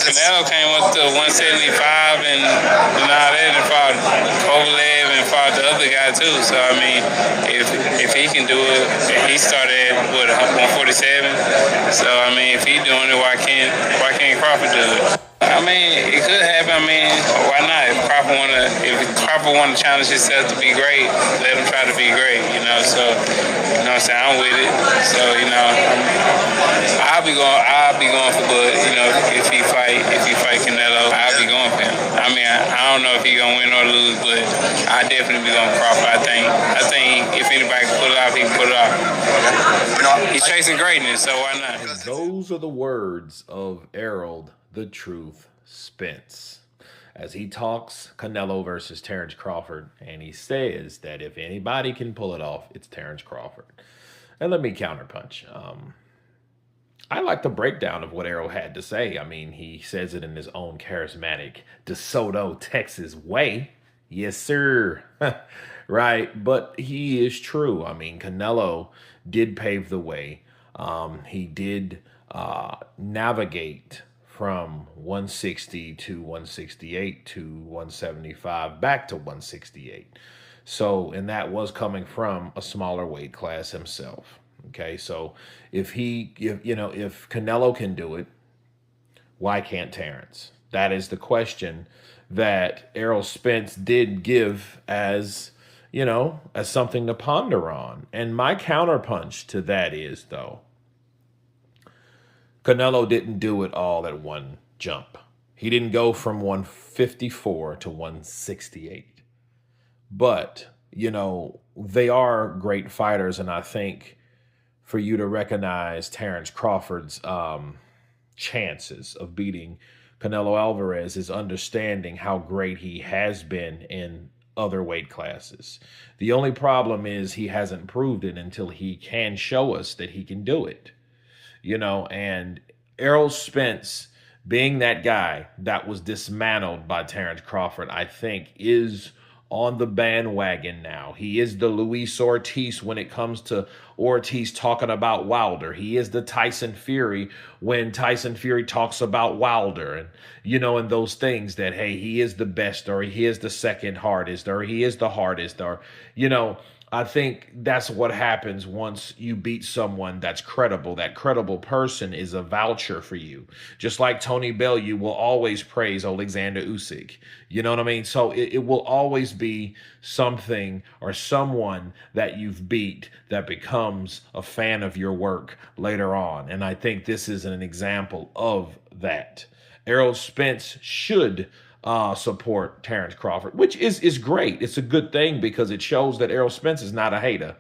Canelo came up to 175 and all that and fought Kovalev and fought the other guy too. So I mean, if he can do it, and he started at what 147. So I mean, if he's doing it, why can't Crawford do it? I mean, it could happen. I mean, why not? If Crawford wanna challenge himself to be great, let him try to be great. So you know what I'm saying, I'm with it. So I'll be going for Bud. If he fight Canelo, I'll be going for him. I mean, I don't know if he's gonna win or lose, but I definitely be going for Crawford. I think if anybody can pull it off, he can pull it off. He's chasing greatness, so why not? Those are the words of Errol, the Truth, Spence, as he talks Canelo versus Terence Crawford, and he says that if anybody can pull it off, it's Terence Crawford. And let me counterpunch. I like the breakdown of what Errol had to say. I mean, he says it in his own charismatic DeSoto, Texas way. Yes, sir. Right. But he is true. I mean, Canelo did pave the way. He did navigate from 160 to 168 to 175 back to 168. So, and that was coming from a smaller weight class himself. Okay, so if Canelo can do it, why can't Terence? That is the question that Errol Spence did give as something to ponder on. And my counterpunch to that is, though, Canelo didn't do it all at one jump. He didn't go from 154 to 168. But, they are great fighters, and I think for you to recognize Terence Crawford's chances of beating Canelo Alverez is understanding how great he has been in other weight classes. The only problem is he hasn't proved it until he can show us that he can do it. And Errol Spence being that guy that was dismantled by Terence Crawford, I think is on the bandwagon now. He is the Luis Ortiz when it comes to Ortiz talking about Wilder. He is the Tyson Fury when Tyson Fury talks about Wilder, and those things that, hey, he is the best, or he is the second hardest, or he is the hardest, or, I think that's what happens once you beat someone that's credible. That credible person is a voucher for you. Just like Tony Bellew will always praise Alexander Usyk. You know what I mean? So it will always be something or someone that you've beat that becomes a fan of your work later on. And I think this is an example of that. Errol Spence should support Terence Crawford, which is great. It's a good thing because it shows that Errol Spence is not a hater.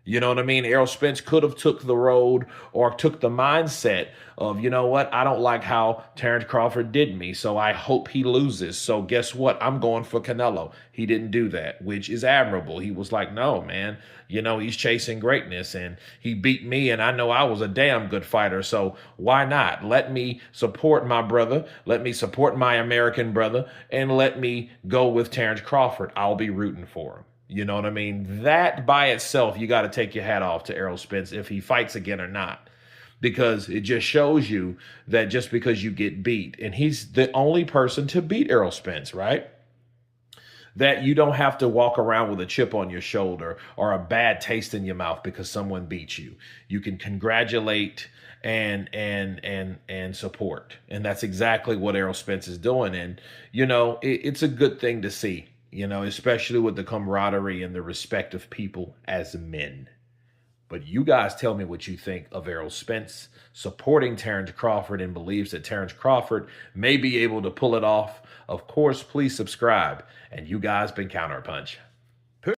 You know what I mean? Errol Spence could have took the road or took the mindset of, you know what? I don't like how Terence Crawford did me, so I hope he loses. So guess what? I'm going for Canelo. He didn't do that, which is admirable. He was like, no, man, he's chasing greatness and he beat me and I know I was a damn good fighter. So why not? Let me support my brother. Let me support my American brother and let me go with Terence Crawford. I'll be rooting for him. You know what I mean? That by itself, you got to take your hat off to Errol Spence if he fights again or not, because it just shows you that just because you get beat, and he's the only person to beat Errol Spence, right? That you don't have to walk around with a chip on your shoulder or a bad taste in your mouth because someone beat you. You can congratulate and support. And that's exactly what Errol Spence is doing. And, it's a good thing to see. Especially with the camaraderie and the respect of people as men. But you guys tell me what you think of Errol Spence supporting Terence Crawford and believes that Terence Crawford may be able to pull it off. Of course, please subscribe. And you guys been Counterpunch.